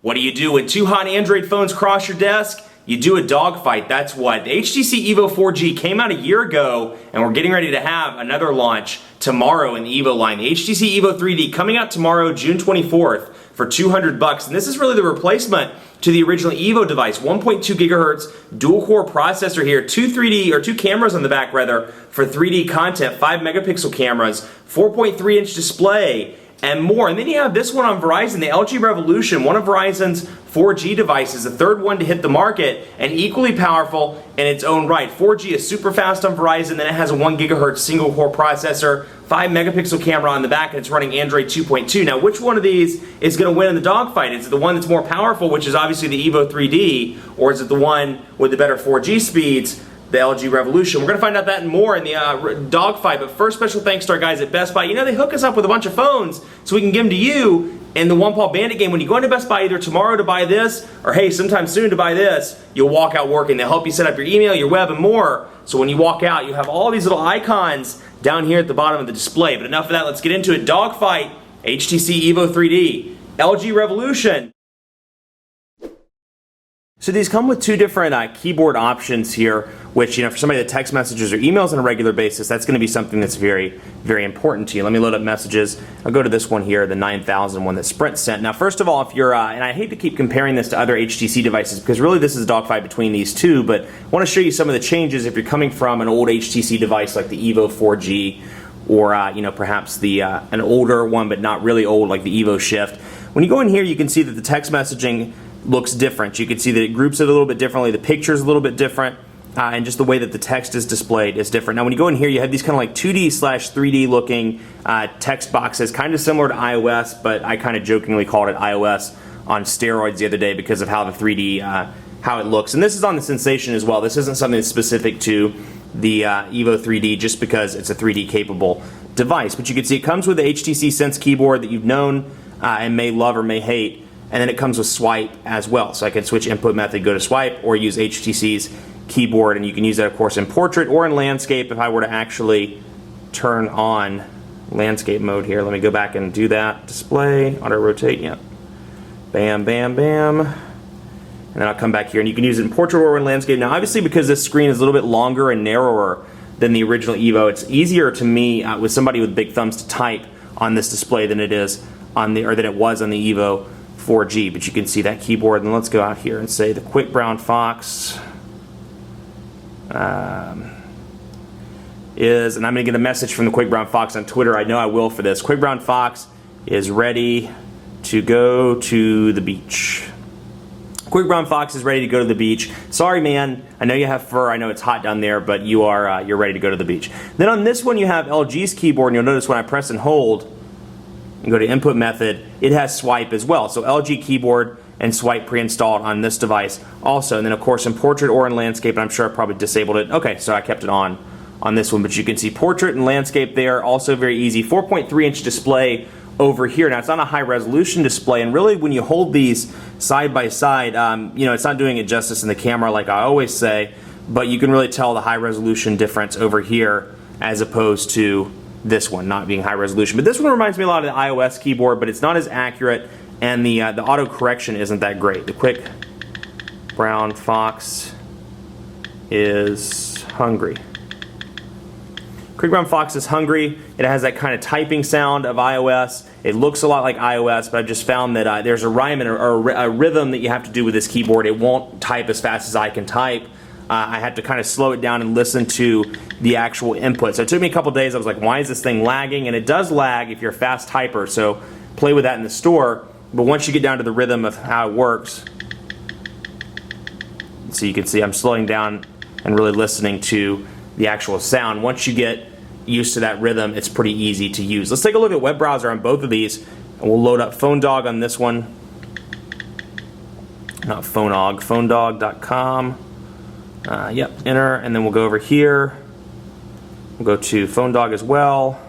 What do you do when two hot Android phones cross your desk? You do a dogfight, that's what. The HTC EVO 4G came out a year ago, and we're getting ready to have another launch tomorrow in the EVO line. The HTC EVO 3D coming out tomorrow, June 24th, for $200. And this is really the replacement to the original EVO device. 1.2 gigahertz dual-core processor here, two cameras on the back rather, for 3D content, 5 megapixel cameras, 4.3-inch display, and more. And then you have this one on Verizon, the LG Revolution, one of Verizon's 4G devices, the third one to hit the market, and equally powerful in its own right. 4G is super fast on Verizon, then it has a 1 gigahertz single core processor, 5 megapixel camera on the back, and it's running Android 2.2. Now, which one of these is going to win in the dogfight? Is it the one that's more powerful, which is obviously the EVO 3D, or is it the one with the better 4G speeds, the LG Revolution? We're going to find out that and more in the dogfight, but first, special thanks to our guys at Best Buy. You know, they hook us up with a bunch of phones so we can give them to you in the One Paw Bandit game. When you go into Best Buy either tomorrow to buy this, or hey, sometime soon to buy this, you'll walk out working. They'll help you set up your email, your web, and more. So when you walk out, you have all these little icons down here at the bottom of the display. But enough of that, let's get into it. Dogfight, HTC EVO 3D, LG Revolution. So these come with two different keyboard options here, which, you know, for somebody that text messages or emails on a regular basis, that's going to be something that's very, very important to you. Let me load up messages. I'll go to this one here, the 9000 one that Sprint sent. Now, first of all, if you're, and I hate to keep comparing this to other HTC devices because really this is a dogfight between these two, but I want to show you some of the changes if you're coming from an old HTC device like the EVO 4G or, you know, perhaps the an older one but not really old like the EVO Shift. When you go in here, you can see that the text messaging looks different. You can see that it groups it a little bit differently. The picture's a little bit different, and just the way that the text is displayed is different. Now, when you go in here, you have these kind of like 2D/3D looking text boxes, kind of similar to iOS, but I kind of jokingly called it iOS on steroids the other day because of how the 3D, how it looks. And this is on the Sensation as well. This isn't something that's specific to the EVO 3D just because it's a 3D capable device. But you can see it comes with the HTC Sense keyboard that you've known and may love or may hate. And then it comes with swipe as well. So I can switch input method, go to swipe, or use HTC's keyboard. And you can use that, of course, in portrait or in landscape if I were to actually turn on landscape mode here. Let me go back and do that. Display, auto rotate, yeah. Bam, bam, bam. And then I'll come back here. And you can use it in portrait or in landscape. Now, obviously, because this screen is a little bit longer and narrower than the original EVO, it's easier to me, with somebody with big thumbs, to type on this display than it is on the, or than it was on the EVO 4G, but you can see that keyboard. And let's go out here and say the Quick Brown Fox is, and I'm going to get a message from the Quick Brown Fox on Twitter. I know I will for this. Quick Brown Fox is ready to go to the beach. Quick Brown Fox is ready to go to the beach. Sorry, man. I know you have fur. I know it's hot down there, but you are you're ready to go to the beach. Then on this one, you have LG's keyboard, and you'll notice when I press and hold and go to input method, it has swipe as well. So LG keyboard and swipe pre-installed on this device also. And then of course in portrait or in landscape, and I'm sure I probably disabled it. Okay, so I kept it on this one, but you can see portrait and landscape there, also very easy. 4.3-inch display over here. Now it's not a high resolution display, and really when you hold these side by side, you know, it's not doing it justice in the camera like I always say, but you can really tell the high resolution difference over here as opposed to this one not being high resolution. But this one reminds me a lot of the iOS keyboard, but it's not as accurate, and the auto correction isn't that great. The Quick Brown Fox is hungry. Quick Brown Fox is hungry. It has that kind of typing sound of iOS. It looks a lot like iOS, but I've just found that there's a rhyme and a rhythm that you have to do with this keyboard. It won't type as fast as I can type. I had to kind of slow it down and listen to the actual input. So it took me a couple days. I was like, why is this thing lagging? And it does lag if you're a fast typer, so play with that in the store. But once you get down to the rhythm of how it works, so you can see I'm slowing down and really listening to the actual sound. Once you get used to that rhythm, it's pretty easy to use. Let's take a look at web browser on both of these, and we'll load up PhoneDog on this one. Not PhoneDog, PhoneDog.com. Yep, enter, and then we'll go over here. We'll go to PhoneDog as well,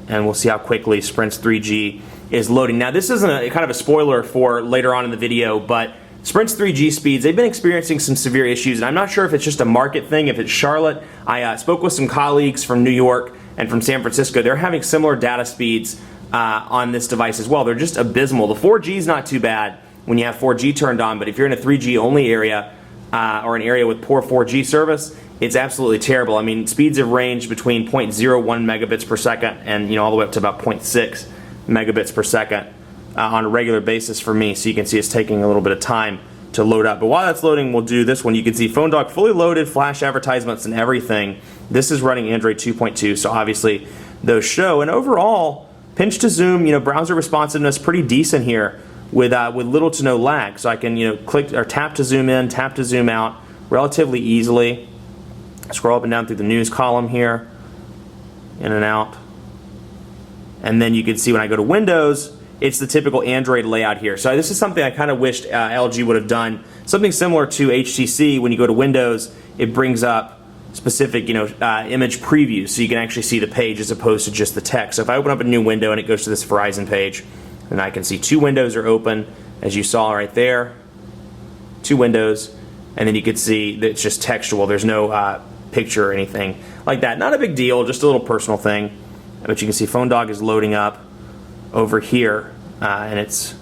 and we'll see how quickly Sprint's 3G is loading. Now, this isn't a kind of a spoiler for later on in the video, but Sprint's 3G speeds, they've been experiencing some severe issues, and I'm not sure if it's just a market thing, if it's Charlotte. I spoke with some colleagues from New York and from San Francisco. They're having similar data speeds on this device as well. They're just abysmal. The 4G is not too bad when you have 4G turned on, but if you're in a 3G only area or an area with poor 4G service, it's absolutely terrible. I mean, speeds have ranged between 0.01 megabits per second and all the way up to about 0.6 megabits per second on a regular basis for me. So you can see it's taking a little bit of time to load up. But while that's loading, we'll do this one. You can see PhoneDog fully loaded, flash advertisements and everything. This is running Android 2.2, so obviously those show. And overall, pinch to zoom, browser responsiveness pretty decent here with little to no lag. So I can click or tap to zoom in, tap to zoom out relatively easily. Scroll up and down through the news column here, in and out. And then you can see when I go to Windows, it's the typical Android layout here. So this is something I kind of wished LG would have done. Something similar to HTC. When you go to Windows, it brings up specific image previews, so you can actually see the page as opposed to just the text. So if I open up a new window and it goes to this Verizon page, then I can see two windows are open, as you saw right there. Two windows, and then you can see that it's just textual. There's no picture or anything like that. Not a big deal, just a little personal thing. But you can see PhoneDog is loading up over here, and it's,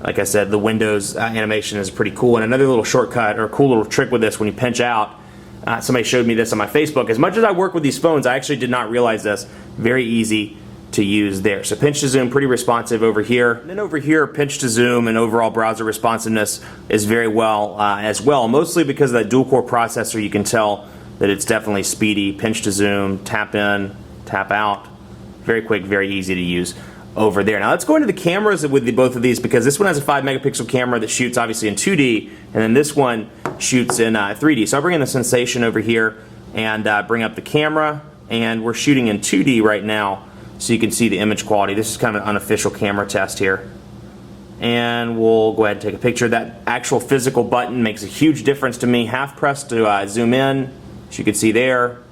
like I said, the Windows animation is pretty cool. And another little shortcut or cool little trick with this, when you pinch out, somebody showed me this on my Facebook. As much as I work with these phones, I actually did not realize this. Very easy to use there. So pinch to zoom, pretty responsive over here. And then over here, pinch to zoom and overall browser responsiveness is very well as well. Mostly because of that dual-core processor, you can tell that it's definitely speedy. Pinch to zoom, tap in, tap out. Very quick, very easy to use over there. Now let's go into the cameras with both of these, because this one has a 5 megapixel camera that shoots obviously in 2D, and then this one shoots in 3D. So I'll bring in the Sensation over here and bring up the camera, and we're shooting in 2D right now, so you can see the image quality. This is kind of an unofficial camera test here. And we'll go ahead and take a picture. That actual physical button makes a huge difference to me. Half press to zoom in, as you can see there.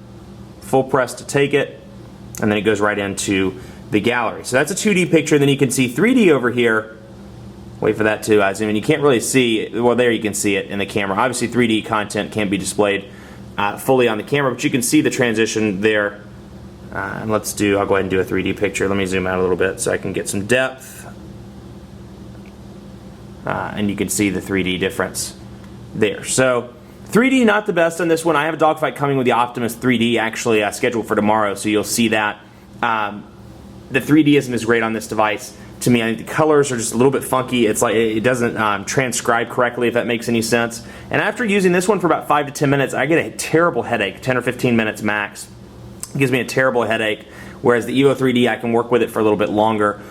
Full press to take it, and then it goes right into the gallery. So that's a 2D picture. Then you can see 3D over here. Wait for that to zoom in. You can't really see, well, there you can see it in the camera. Obviously 3D content can't be displayed fully on the camera, but you can see the transition there. And I'll go ahead and do a 3D picture. Let me zoom out a little bit so I can get some depth. And you can see the 3D difference there. So 3D not the best on this one. I have a Dogfight coming with the Optimus 3D actually scheduled for tomorrow, so you'll see that. The 3D isn't as great on this device to me. I think the colors are just a little bit funky. It's like it doesn't transcribe correctly, if that makes any sense. And after using this one for about 5 to 10 minutes, I get a terrible headache, 10 or 15 minutes max. It gives me a terrible headache, whereas the EVO 3D, I can work with it for a little bit longer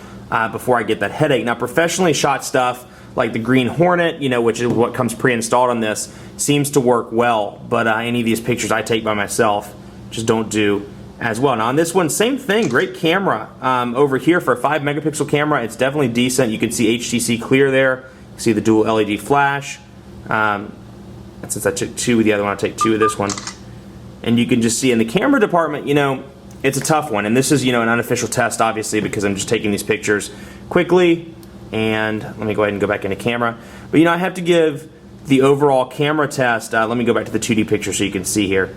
before I get that headache. Now, professionally shot stuff like the Green Hornet, which is what comes pre-installed on this, seems to work well, but any of these pictures I take by myself just don't do as well. Now on this one, same thing, great camera over here for a 5 megapixel camera. It's definitely decent. You can see HTC clear there. You can see the dual LED flash. And since I took 2 with the other one, I'll take 2 with this one. And you can just see in the camera department, it's a tough one. And this is, an unofficial test, obviously, because I'm just taking these pictures quickly. And let me go ahead and go back into camera. But, I have to give the overall camera test. Let me go back to the 2D picture so you can see here.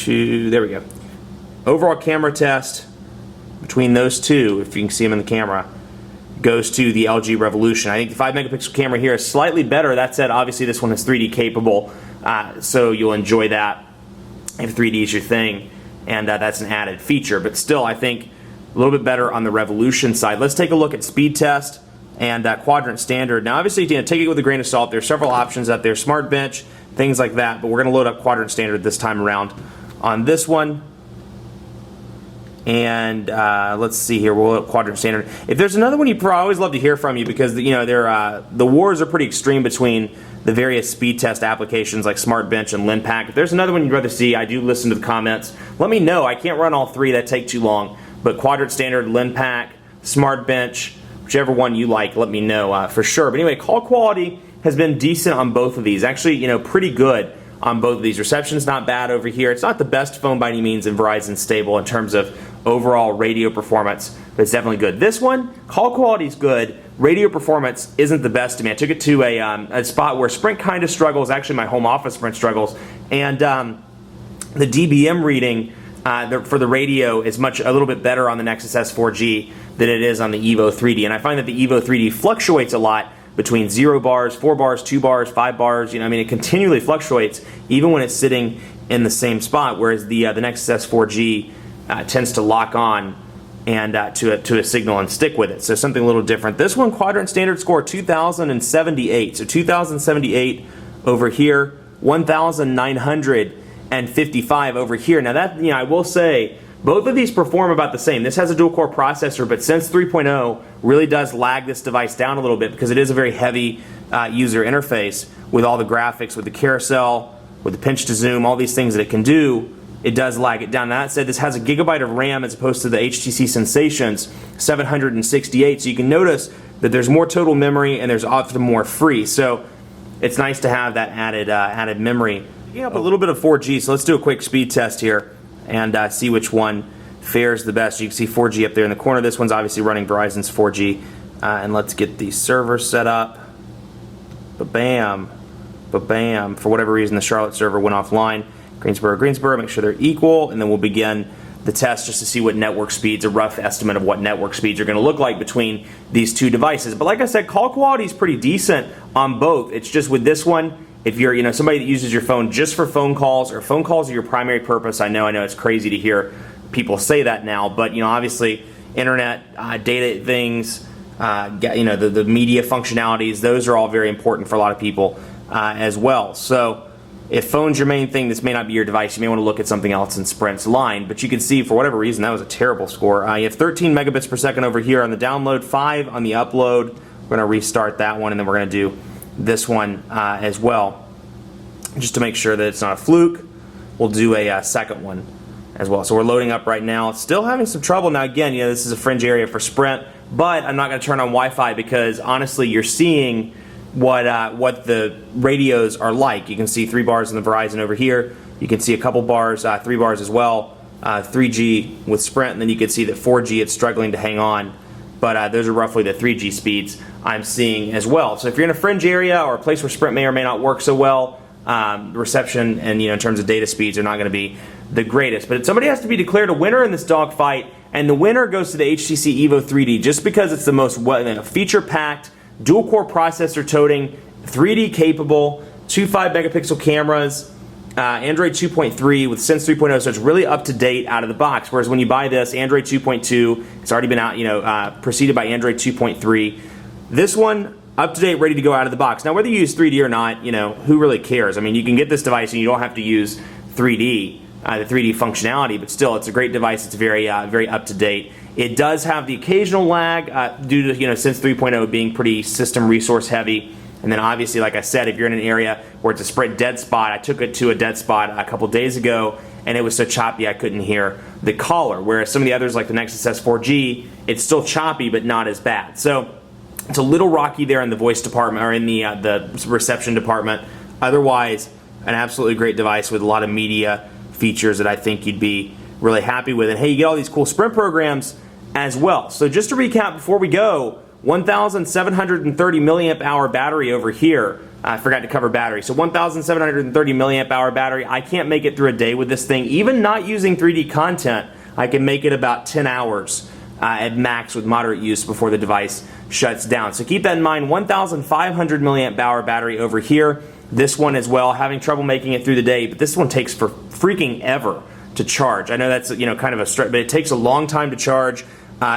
There we go. Overall camera test between those two, if you can see them in the camera, goes to the LG Revolution. I think the 5 megapixel camera here is slightly better. That said, obviously this one is 3D capable, so you'll enjoy that if 3D is your thing, and that's an added feature. But still, I think a little bit better on the Revolution side. Let's take a look at speed test and quadrant standard. Now, obviously, take it with a grain of salt. There's several options out there, Smart Bench, things like that, but we're going to load up quadrant standard this time around on this one. And let's see here, we'll load up quadrant standard. If there's another one, I always love to hear from you, because the wars are pretty extreme between the various speed test applications like Smart Bench and LinPack. If there's another one you'd rather see, I do listen to the comments. Let me know. I can't run all 3, that take too long. But quadrant standard, LinPack, Smart Bench, whichever one you like, let me know for sure. But anyway, call quality has been decent on both of these. Actually, pretty good on both of these. Reception's not bad over here. It's not the best phone by any means, and Verizon's stable in terms of overall radio performance, but it's definitely good. This one, call quality is good. Radio performance isn't the best to me. I took it to a spot where Sprint kind of struggles. Actually, my home office Sprint struggles, and the DBM reading for the radio is a little bit better on the Nexus S 4G than it is on the EVO 3D. And I find that the EVO 3D fluctuates a lot between 0 bars, 4 bars, 2 bars, 5 bars. You know, I mean, it continually fluctuates even when it's sitting in the same spot, whereas the Nexus S 4G tends to lock on and to a signal and stick with it. So something a little different. This one, quadrant standard score 2078. So 2078 over here, 1955 over here. Now that, you know, I will say both of these perform about the same. This has a dual core processor, but Sense 3.0 really does lag this device down a little bit because it is a very heavy user interface with all the graphics, with the carousel, with the pinch to zoom, all these things that it can do. It does lag it down. Now that said, this has a gigabyte of RAM as opposed to the HTC Sensations 768. So you can notice that there's more total memory and there's often more free. So it's nice to have that added memory. Picking up a little bit of 4G, so let's do a quick speed test here and see which one fares the best. You can see 4G up there in the corner. This one's obviously running Verizon's 4G. And let's get the server set up. Ba-bam. Ba-bam. For whatever reason, the Charlotte server went offline. Greensboro, make sure they're equal, and then we'll begin the test just to see what network speeds, a rough estimate of what network speeds are going to look like between these two devices. But like I said, call quality is pretty decent on both. It's just with this one, if you're somebody that uses your phone just for phone calls, or phone calls are your primary purpose, I know it's crazy to hear people say that now, but obviously internet, data things, the media functionalities, those are all very important for a lot of people as well. So if phone's your main thing, this may not be your device. You may want to look at something else in Sprint's line. But you can see, for whatever reason, that was a terrible score. You have 13 megabits per second over here on the download, 5 on the upload. We're going to restart that one, and then we're going to do this one as well. Just to make sure that it's not a fluke, we'll do a second one as well. So we're loading up right now. It's still having some trouble. Now again, this is a fringe area for Sprint, but I'm not going to turn on Wi-Fi because honestly, you're seeing what the radios are like. You can see 3 bars in the Verizon over here. You can see a couple bars, 3 bars as well, 3G with Sprint, and then you can see that 4G, it's struggling to hang on. But those are roughly the 3G speeds I'm seeing as well. So if you're in a fringe area or a place where Sprint may or may not work so well, reception and in terms of data speeds are not going to be the greatest. But somebody has to be declared a winner in this dogfight, and the winner goes to the HTC EVO 3D just because it's the most feature-packed, dual-core processor toting, 3D capable, 2.5 megapixel cameras, Android 2.3 with Sense 3.0, so it's really up to date out of the box. Whereas when you buy this, Android 2.2, it's already been out, preceded by Android 2.3. This one, up to date, ready to go out of the box. Now, whether you use 3D or not, who really cares? I mean, you can get this device and you don't have to use 3D, the 3D functionality, but still, it's a great device. It's very up to date. It does have the occasional lag due to Sense 3.0 being pretty system resource heavy. And then obviously, like I said, if you're in an area where it's a Sprint dead spot, I took it to a dead spot a couple days ago, and it was so choppy I couldn't hear the caller. Whereas some of the others, like the Nexus S 4G, it's still choppy, but not as bad. So it's a little rocky there in the voice department, or in the reception department. Otherwise, an absolutely great device with a lot of media features that I think you'd be really happy with. And hey, you get all these cool Sprint programs as well. So just to recap before we go, 1,730 milliamp hour battery over here. I forgot to cover battery. So 1,730 milliamp hour battery. I can't make it through a day with this thing. Even not using 3D content, I can make it about 10 hours at max with moderate use before the device shuts down. So keep that in mind. 1,500 milliamp hour battery over here. This one as well, having trouble making it through the day, but this one takes for freaking ever to charge. I know that's kind of a stretch, but it takes a long time to charge.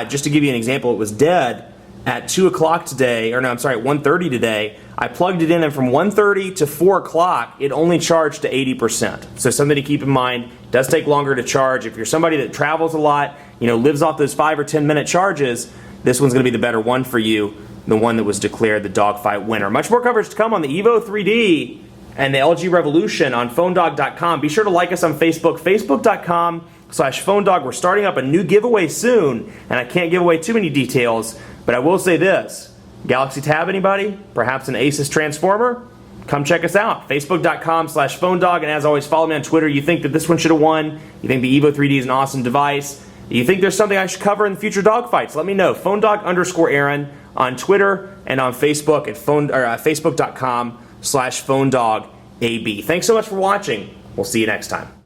Just to give you an example, it was dead at 2 o'clock today, or no, I'm sorry, at 1:30 today. I plugged it in, and from 1:30 to 4 o'clock, it only charged to 80%. So something to keep in mind. It does take longer to charge. If you're somebody that travels a lot, lives off those 5 or 10 minute charges, this one's going to be the better one for you, the one that was declared the dogfight winner. Much more coverage to come on the EVO 3D and the LG Revolution on PhoneDog.com. Be sure to like us on Facebook, Facebook.com/PhoneDog. We're starting up a new giveaway soon, and I can't give away too many details, but I will say this. Galaxy Tab, anybody? Perhaps an Asus Transformer? Come check us out. Facebook.com/PhoneDog, and as always, follow me on Twitter. You think that this one should have won? You think the EVO 3D is an awesome device? You think there's something I should cover in the future dogfights? Let me know. PhoneDog_Aaron on Twitter and on Facebook at Facebook.com/PhoneDogAB. Thanks so much for watching. We'll see you next time.